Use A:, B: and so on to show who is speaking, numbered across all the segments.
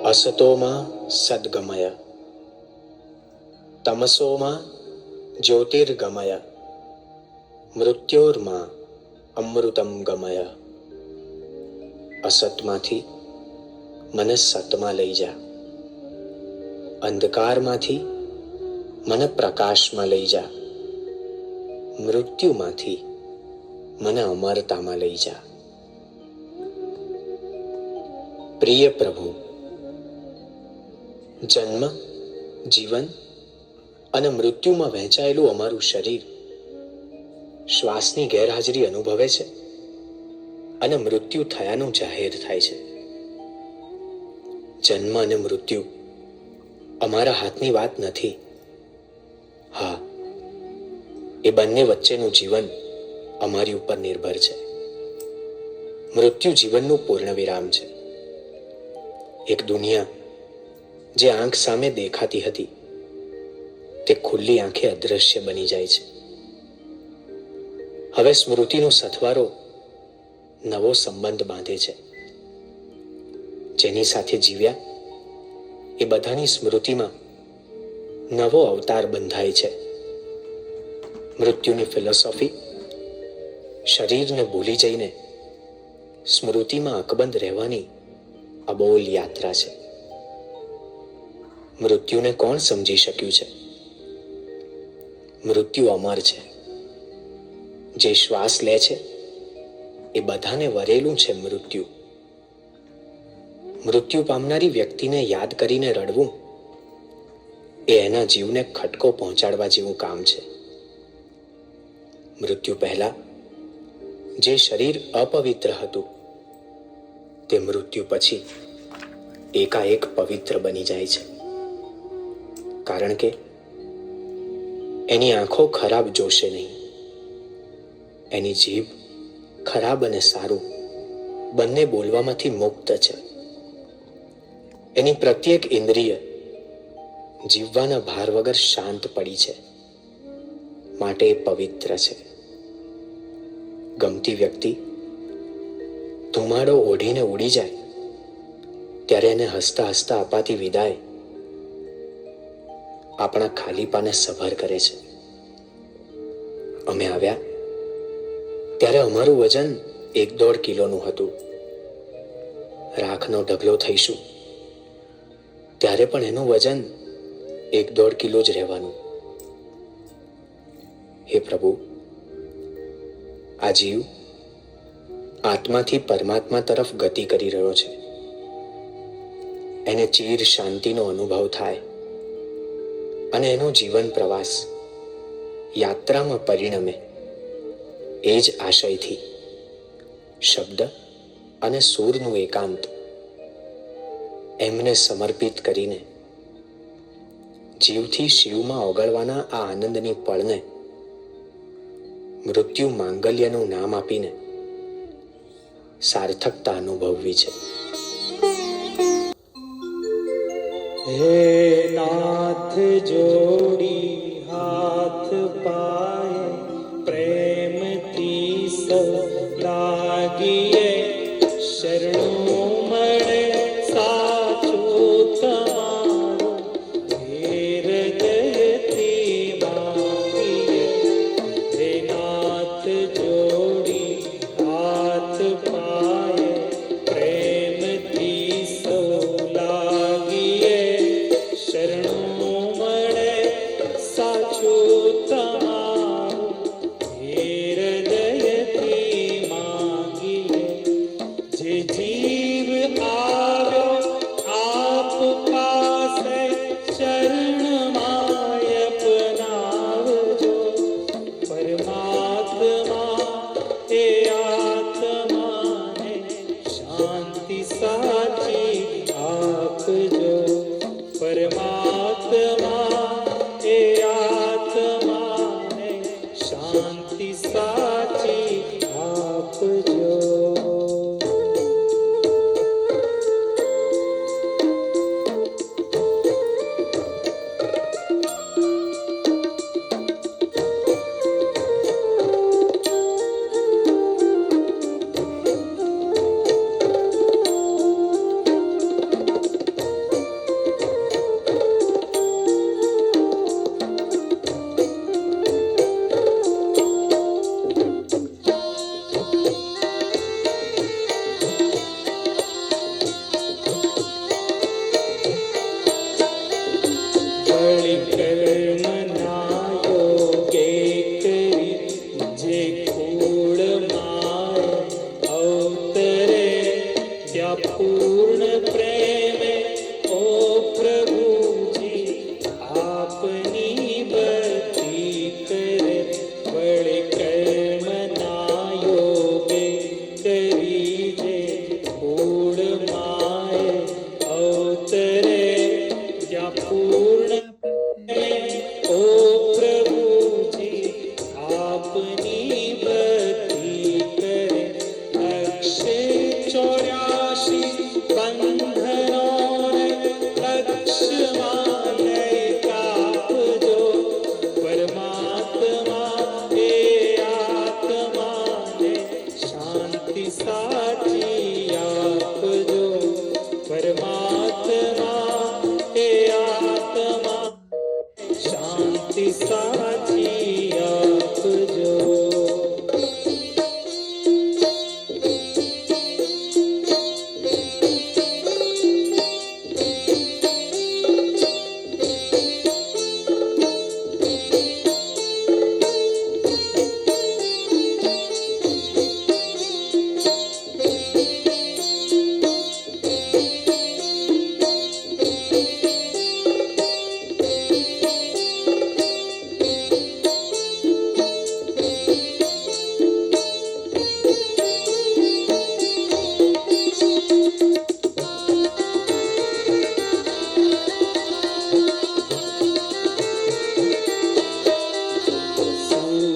A: असतोमा सद्गमय तमसोमा ज्योतिर्गमय मृत्योर्मा અમૃતમ ગમય. અસતમાંથી મને સતમાં લઈ જા, અંધકારમાંથી મને પ્રકાશમાં લઈ જા, મૃત્યુમાંથી મને અમરતામાં લઈ જા. પ્રિય પ્રભુ, જન્મ, જીવન અને મૃત્યુમાં વહેંચાયેલું અમારું શરીર શ્વાસની ગેરહાજરી અનુભવે છે અને મૃત્યુ થયાનું જાહેર થાય છે. જન્મ અને મૃત્યુ અમારા હાથની વાત નથી. હા, એ બંને વચ્ચેનું જીવન અમારી ઉપર નિર્ભર છે. મૃત્યુ જીવનનું પૂર્ણ વિરામ છે. એક દુનિયા જે આંખ સામે દેખાતી હતી તે ખુલ્લી આંખે અદૃશ્ય બની જાય છે. હવે સ્મૃતિનો સથવારો નવો સંબંધ બાંધે છે. જેની સાથે જીવ્યા એ બધાની સ્મૃતિમાં નવો અવતાર બંધાય છે. મૃત્યુની ફિલોસોફી શરીરને ભૂલી જઈને સ્મૃતિમાં અકબંધ રહેવાની અબોલ યાત્રા છે. મૃત્યુને કોણ સમજી શક્યું છે? મૃત્યુ અમર છે. જે શ્વાસ લે છે એ બધાને વરેલું છે મૃત્યુ. મૃત્યુ પામનારી વ્યક્તિને યાદ કરીને રડવું એ એના જીવને ખટકો પહોંચાડવા જેવું કામ છે. મૃત્યુ પહેલા જે શરીર અપવિત્ર હતું તે મૃત્યુ પછી એકાએક પવિત્ર બની જાય છે. કારણ કે એની આંખો ખરાબ જોશે નહીં, એની જીભ ખરાબ અને સારું બંને બોલવામાંથી મુક્ત છે. એની પ્રત્યેક ઇન્દ્રિય જીવવાના ભાર વગર શાંત પડી છે, માટે એ પવિત્ર છે. ગમતી વ્યક્તિ ધુમાડો ઓઢીને ઉડી જાય ત્યારે એને હસતા હસતા અપાતી વિદાય આપણા ખાલીપાને સભર કરે છે. અમે આવ્યા ત્યારે અમારું વજન 1-1.5 કિલોનું હતું. રાખનો ઢગલો થઈશું ત્યારે પણ એનું વજન 1-1.5 કિલો જ રહેવાનું. હે પ્રભુ, આ જીવ આત્માથી પરમાત્મા તરફ ગતિ કરી રહ્યો છે. એને ચીર શાંતિનો અનુભવ થાય અને એનો જીવન પ્રવાસ યાત્રામાં પરિણમે એ જ આશયથી શબ્દ અને સૂરનું એકાંત એમને સમર્પિત કરીને જીવથી શિવમાં ઓગળવાના આ આનંદની પળને મૃત્યુ માંગલ્યનું નામ આપીને સાર્થકતા અનુભવવી છે.
B: હે નાથ જોડી હાથ પાય પ્રેમથી સૌ લાગીએ, શરણું મળે સાચું તમારું, હૃદયથી માંગીએ. હે નાથ જોડી હાથ પાય પ્રેમથી સૌ લાગીએ, શરણું મળે સાચું તમારું, હૃદયથી માંગીએ. જે જીવ આવ્યો આપ પાસે ચરણમાં અપનાવજો, પરમાત્મા એ આત્માને શાંતિ સાચી આપજો. પરમાત્મા એ આત્માને શાંતિ સાચી આપજો. ત્યાં પૂર્ણ પ્રેમે ઓ પ્રભુજી આપની ભક્તિ કરે વળે કર્મના યોગે કરી જે કુળ માએ અવતરે ત્યાં પૂર્ણ પ્રેમે ઓ પ્રભુજી આપની ભક્તિ કરે અક્ષય 84 બંધનોને લક્ષ્યમાં લઈ કાપજો પરમાત્મા એ આત્માને શાંતિ સાચી આપજો પરમાત્મા એ આત્મા શાંતિ સાચી આપજો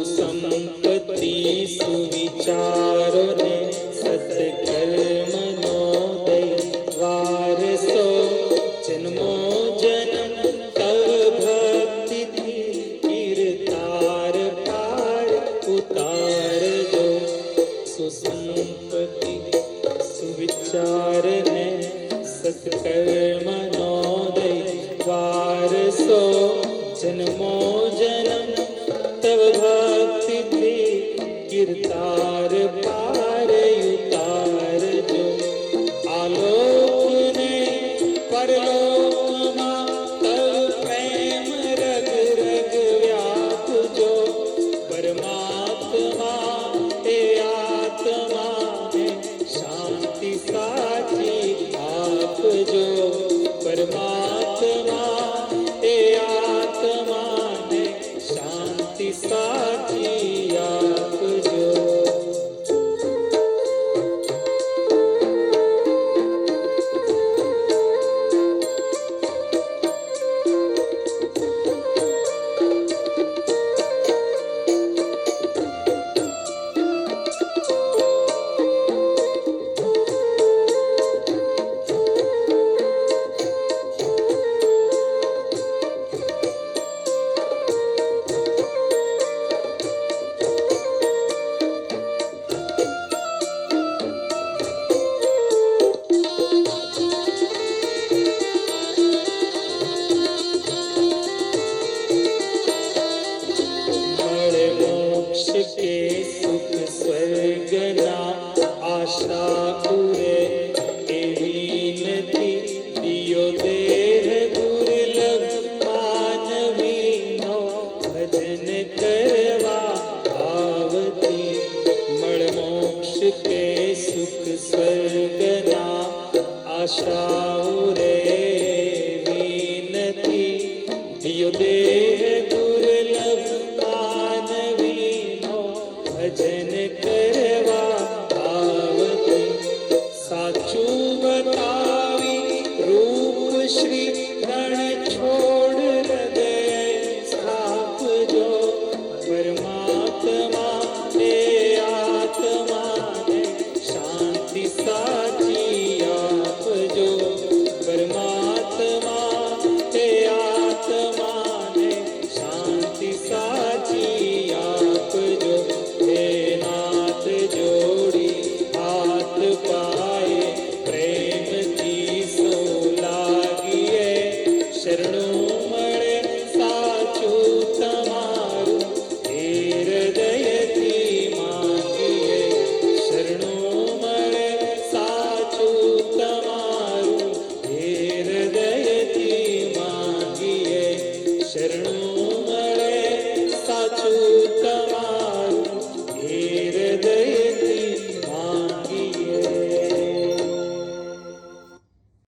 B: સુસંપત્તિ સુવિચારોને સત્કર્મનો દઈ વારસો જન્મો જન્મ તવ ભક્તિથી કીર્તાર પાર ઉતારજો સુસંપત્તિ સુવિચારને સત્કર્મનો દઈ વારસો જન્મો જન્મ તવ ભક્તિથી કીર્તાર પાર ઉતારજો આલોકને પરલોકમાં તવ પ્રેમ રગ રગ વ્યાપજો પરમાત્મા એ આત્માને શાંતિ સાચી આપજો પરમાત્મા એ આત્માને શાંતિ સાચી આપજો મળે મોક્ષ કે સુખ સ્વર્ગના આશા ઉરે એવી નથી દિયો દેહ દુર્લભ માનવીનો ભજન કરવા આવતી મળે મોક્ષ કે સુખ સ્વર્ગના આશા ઉરે એવી નથી દિયો દેહ દુર્લભ માનવીનો ભજન કરવા આવતી સાચું બતાવી રૂપ શ્રી રણ